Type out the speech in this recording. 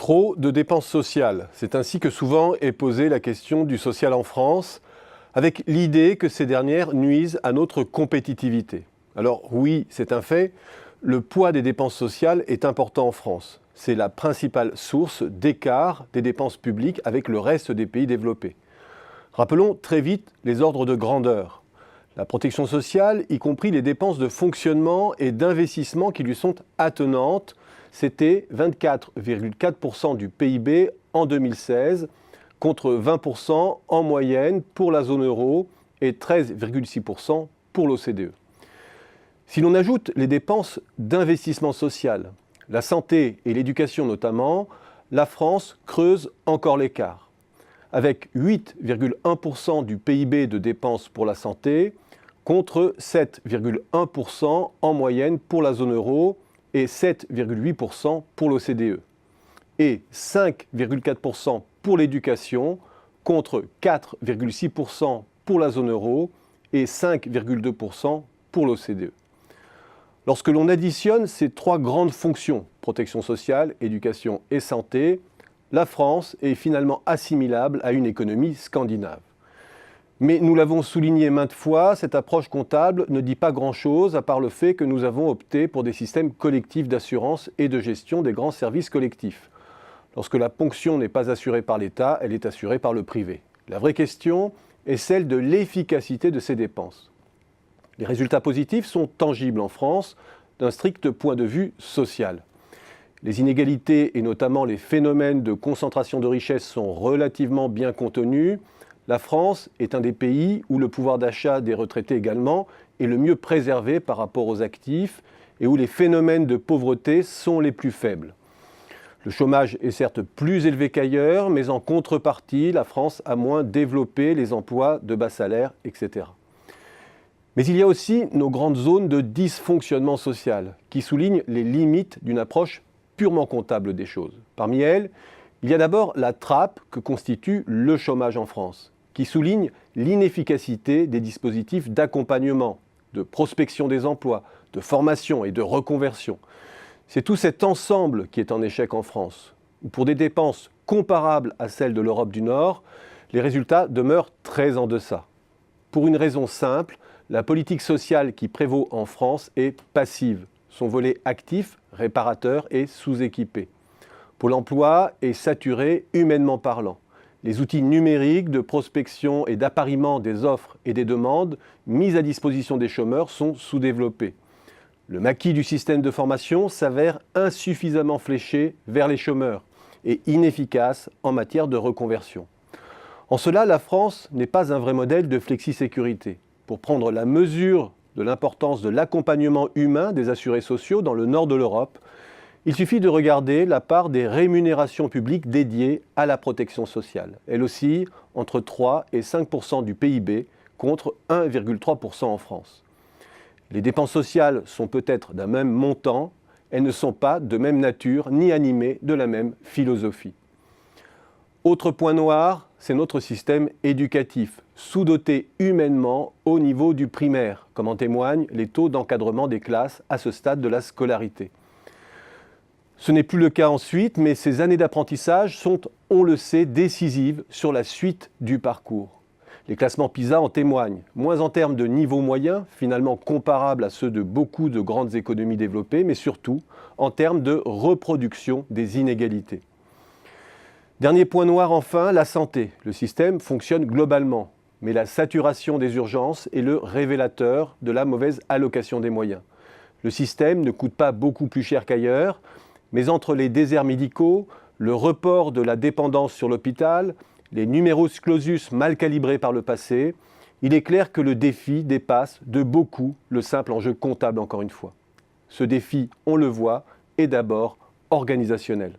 Trop de dépenses sociales. C'est ainsi que souvent est posée la question du social en France, avec l'idée que ces dernières nuisent à notre compétitivité. Alors oui, c'est un fait, le poids des dépenses sociales est important en France. C'est la principale source d'écart des dépenses publiques avec le reste des pays développés. Rappelons très vite les ordres de grandeur. La protection sociale, y compris les dépenses de fonctionnement et d'investissement qui lui sont attenantes, c'était 24,4% du PIB en 2016, contre 20% en moyenne pour la zone euro et 13,6% pour l'OCDE. Si l'on ajoute les dépenses d'investissement social, la santé et l'éducation notamment, la France creuse encore l'écart. Avec 8,1% du PIB de dépenses pour la santé, contre 7,1% en moyenne pour la zone euro et 7,8% pour l'OCDE. Et 5,4% pour l'éducation, contre 4,6% pour la zone euro et 5,2% pour l'OCDE. Lorsque l'on additionne ces trois grandes fonctions, protection sociale, éducation et santé, la France est finalement assimilable à une économie scandinave. Mais nous l'avons souligné maintes fois, cette approche comptable ne dit pas grand-chose à part le fait que nous avons opté pour des systèmes collectifs d'assurance et de gestion des grands services collectifs. Lorsque la ponction n'est pas assurée par l'État, elle est assurée par le privé. La vraie question est celle de l'efficacité de ces dépenses. Les résultats positifs sont tangibles en France d'un strict point de vue social. Les inégalités et notamment les phénomènes de concentration de richesses sont relativement bien contenus. La France est un des pays où le pouvoir d'achat des retraités également est le mieux préservé par rapport aux actifs et où les phénomènes de pauvreté sont les plus faibles. Le chômage est certes plus élevé qu'ailleurs, mais en contrepartie, la France a moins développé les emplois de bas salaire, etc. Mais il y a aussi nos grandes zones de dysfonctionnement social qui soulignent les limites d'une approche purement comptable des choses. Parmi elles, il y a d'abord la trappe que constitue le chômage en France, qui souligne l'inefficacité des dispositifs d'accompagnement, de prospection des emplois, de formation et de reconversion. C'est tout cet ensemble qui est en échec en France, où pour des dépenses comparables à celles de l'Europe du Nord, les résultats demeurent très en deçà. Pour une raison simple, la politique sociale qui prévaut en France est passive. Son volet actif, réparateur, est sous-équipé. Pôle emploi est saturé humainement parlant. Les outils numériques de prospection et d'appariement des offres et des demandes mis à disposition des chômeurs sont sous-développés. Le maquis du système de formation s'avère insuffisamment fléché vers les chômeurs et inefficace en matière de reconversion. En cela, la France n'est pas un vrai modèle de flexisécurité. Pour prendre la mesure de l'importance de l'accompagnement humain des assurés sociaux dans le nord de l'Europe, il suffit de regarder la part des rémunérations publiques dédiées à la protection sociale. Elle oscille entre 3 et 5% du PIB contre 1,3% en France. Les dépenses sociales sont peut-être d'un même montant, elles ne sont pas de même nature ni animées de la même philosophie. Autre point noir, c'est notre système éducatif, sous-doté humainement au niveau du primaire, comme en témoignent les taux d'encadrement des classes à ce stade de la scolarité. Ce n'est plus le cas ensuite, mais ces années d'apprentissage sont, on le sait, décisives sur la suite du parcours. Les classements PISA en témoignent, moins en termes de niveau moyen, finalement comparables à ceux de beaucoup de grandes économies développées, mais surtout en termes de reproduction des inégalités. Dernier point noir enfin, la santé. Le système fonctionne globalement, mais la saturation des urgences est le révélateur de la mauvaise allocation des moyens. Le système ne coûte pas beaucoup plus cher qu'ailleurs, mais entre les déserts médicaux, le report de la dépendance sur l'hôpital, les numerus clausus mal calibrés par le passé, il est clair que le défi dépasse de beaucoup le simple enjeu comptable encore une fois. Ce défi, on le voit, est d'abord organisationnel.